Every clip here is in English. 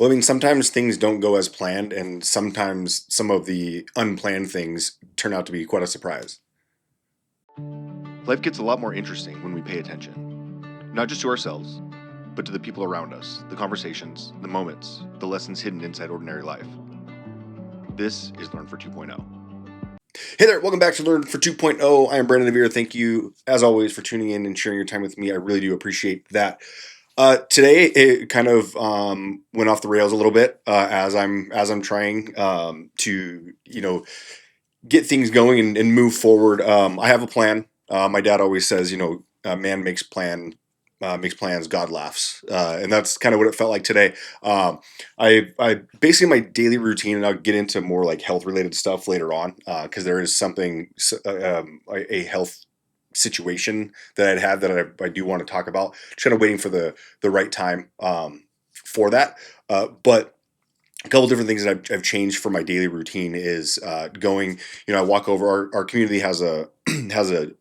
Well, I mean, sometimes things don't go as planned, and sometimes some of the unplanned things turn out to be quite a surprise. Life gets a lot more interesting when we pay attention, not just to ourselves, but to the people around us, the conversations, the moments, the lessons hidden inside ordinary life. This is Learn for 2.0. Hey there, welcome back to Learn for 2.0. I am Brandon DeVere. Thank you, as always, for tuning in and sharing your time with me. I really do appreciate that. Today it kind of went off the rails a little bit as I'm trying to get things going and move forward. I have a plan. My dad always says, man makes plans, God laughs, and that's kind of what it felt like today. I basically my daily routine, and I'll get into more like health related stuff later on because there is something a health situation that I'd had that I do want to talk about. Just kind of waiting for the right time for that. But a couple different things that I've changed for my daily routine is going. I walk over. Our community has a has a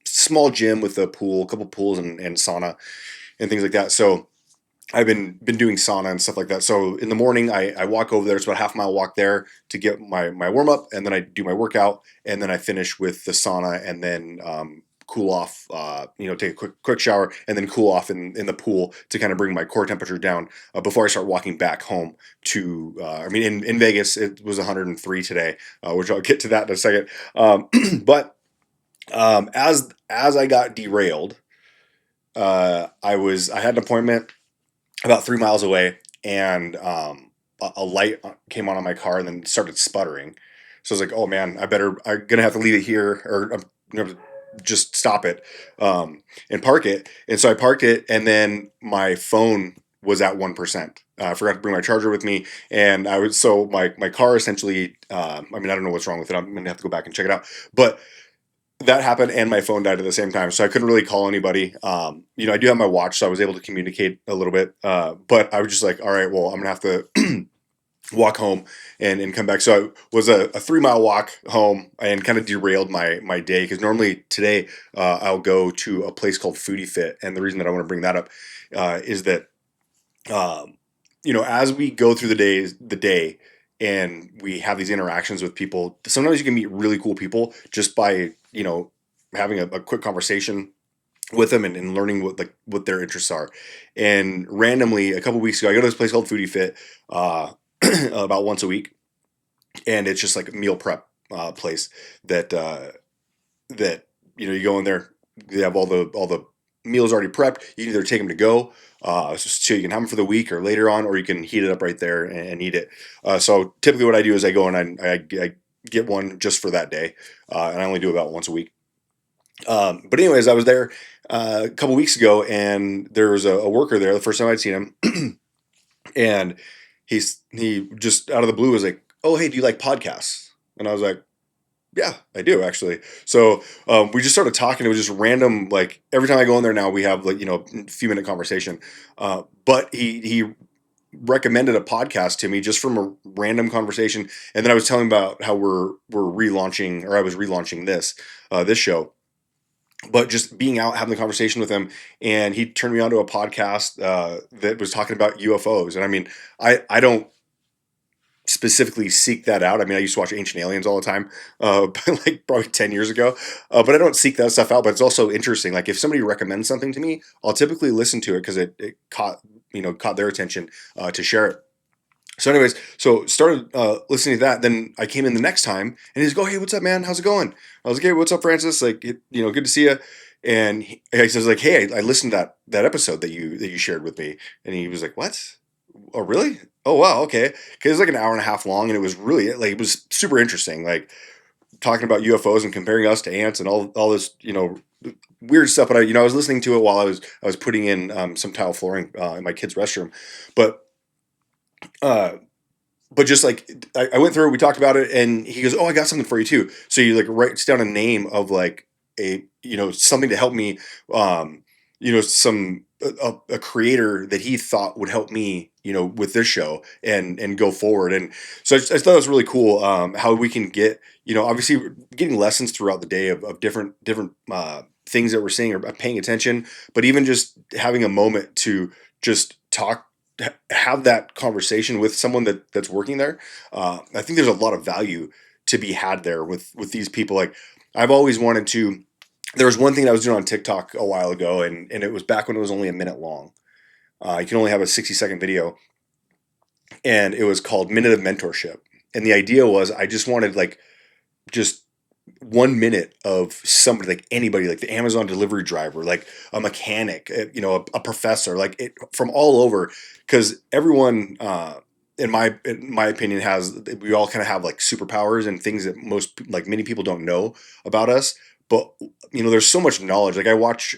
small gym with a pool, a couple pools, and sauna and things like that. So I've been doing sauna and stuff like that. So in the morning, I walk over there. It's about a half-mile walk there to get my warm up, and then I do my workout, and then I finish with the sauna, and then cool off. Take a quick shower, and then cool off in the pool to kind of bring my core temperature down before I start walking back home. In Vegas it was 103 today, which I'll get to that in a second. But as I got derailed, I had an appointment about 3 miles away, and a light came on my car and then started sputtering. So I was like, "Oh man, I'm gonna have to leave it here, or I'm gonna have to just stop it and park it." And so I parked it, and then my phone was at 1%. I forgot to bring my charger with me, and my car essentially. I don't know what's wrong with it. I'm gonna have to go back and check it out, but that happened and my phone died at the same time, so I couldn't really call anybody. I do have my watch, so I was able to communicate a little bit, but I was just like, all right, well, I'm gonna have to walk home and come back. So it was a 3 mile walk home and kind of derailed my day, because normally today I'll go to a place called Foodie Fit, and the reason that I want to bring that up is that as we go through the day and we have these interactions with people, sometimes you can meet really cool people just by, having a quick conversation with them and learning what their interests are. And randomly, a couple weeks ago, I go to this place called Foodie Fit about once a week, and it's just like a meal prep place that you go in there, they have all the meals already prepped. You can either take them to go, so you can have them for the week or later on, or you can heat it up right there and eat it. So typically, what I do is I go and I get one just for that day, and I only do about once a week. But anyways, I was there a couple weeks ago, and there was a worker there. The first time I'd seen him, and he just out of the blue was like, "Oh, hey, do you like podcasts?" And I was like, "Yeah, I do actually." So we just started talking. It was just random. Like every time I go in there now, we have a few minute conversation. But he recommended a podcast to me just from a random conversation, and then I was telling him about how we're relaunching, or I was relaunching this show. But just being out having the conversation with him, and he turned me on to a podcast that was talking about UFOs. And I don't specifically seek that out. I used to watch Ancient Aliens all the time, like probably 10 years ago. But I don't seek that stuff out. But it's also interesting. Like if somebody recommends something to me, I'll typically listen to it because it caught their attention to share it. So anyways, so started listening to that. Then I came in the next time, and he's go, "Hey, what's up, man? How's it going?" I was like, "Hey, what's up, Francis? Like, good to see you." And he says like, "Hey, I listened to that episode that you shared with me." And he was like, "What? Oh, really? Oh, wow, okay." Because it was like an hour and a half long, and it was really like it was super interesting, like talking about UFOs and comparing us to ants and all this weird stuff. But I was listening to it while I was putting in some tile flooring in my kid's restroom, but. Uh, but just like I went through it, we talked about it, and he goes, "Oh, I got something for you too." So he like writes down a name of like something to help me, a creator that he thought would help me, with this show and go forward. And so I thought it was really cool how we can get, obviously getting lessons throughout the day of different things that we're seeing or paying attention, but even just having a moment to just talk have that conversation with someone that's working there. I think there's a lot of value to be had there with these people. Like I've always wanted to. There was one thing that I was doing on TikTok a while ago, and it was back when it was only a minute long. You can only have a 60-second video, and it was called Minute of Mentorship. And the idea was I just wanted like just 1 minute of somebody, like anybody, like the Amazon delivery driver, like a mechanic, a professor, like it from all over, because everyone, in my opinion, we all kind of have like superpowers and things that like many people don't know about us. But there's so much knowledge. Like I watch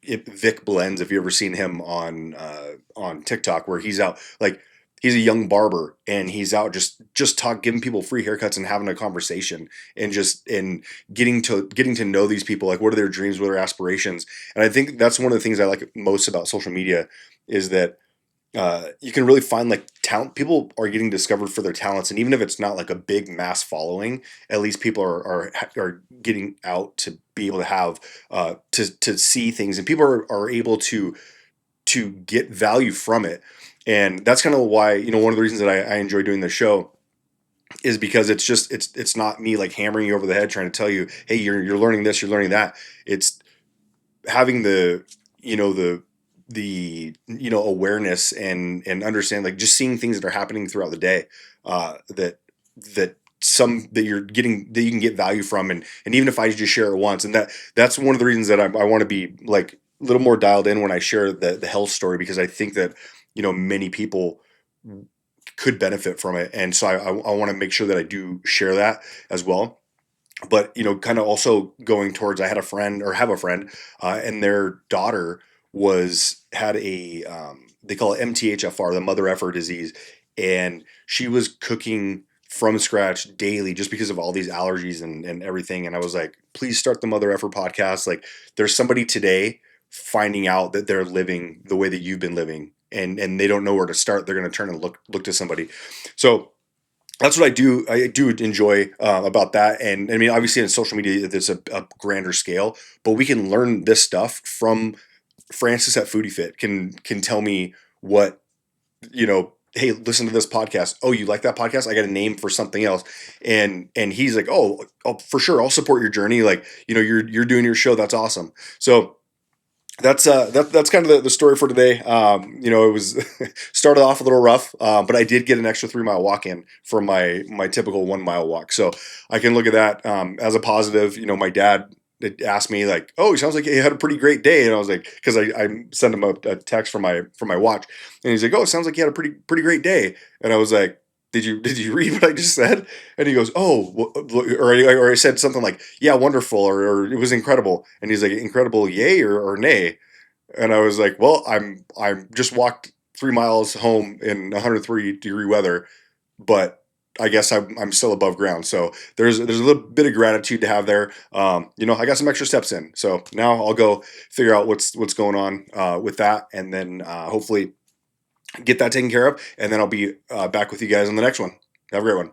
Vic Blends, if you ever seen him on TikTok, where he's out like. He's a young barber and he's out just giving people free haircuts and having a conversation and getting to know these people. Like, what are their dreams? What are their aspirations? And I think that's one of the things I like most about social media is that you can really find like talent. People are getting discovered for their talents, and even if it's not like a big mass following, at least people are getting out to be able to have to see things, and people are able to get value from it. And that's kind of why, one of the reasons that I enjoy doing this show is because it's not me like hammering you over the head trying to tell you, hey, you're learning this, you're learning that. It's having the awareness and understand, like just seeing things that are happening throughout the day, that you're getting, that you can get value from. And even if I just share it once, and that's one of the reasons that I want to be like a little more dialed in when I share the health story, because I think that, many people could benefit from it. And so I want to make sure that I do share that as well. But kind of also going towards, I had a friend, or have a friend, and their daughter had a they call it MTHFR, the mother effer disease, and she was cooking from scratch daily just because of all these allergies and everything. And I was like, please start the Mother Effer podcast. Like, there's somebody today finding out that they're living the way that you've been living, and they don't know where to start. They're going to turn and look to somebody. So that's what I do. I do enjoy about that. And I mean, obviously in social media, there's a grander scale, but we can learn this stuff from Francis at Foodie Fit can tell me what, hey, listen to this podcast. Oh, you like that podcast? I got a name for something else. And he's like, oh, for sure, I'll support your journey. Like, you're doing your show. That's awesome. So that's kind of the story for today. It was started off a little rough, but I did get an extra 3 mile walk in for my typical 1 mile walk. So I can look at that as a positive. My dad asked me like, "Oh, it sounds like you had a pretty great day," and I was like, because I sent him a text from my watch, and he's like, "Oh, it sounds like you had a pretty great day," and I was like, Did you read what I just said? And he goes, "Oh," or I said something like, "Yeah, wonderful," or "It was incredible," and he's like, "Incredible, yay or nay?" And I was like, "Well, I'm just walked 3 miles home in 103-degree weather, but I guess I'm still above ground." So there's a little bit of gratitude to have there. I got some extra steps in, so now I'll go figure out what's going on with that, and then hopefully get that taken care of, and then I'll be back with you guys on the next one. Have a great one.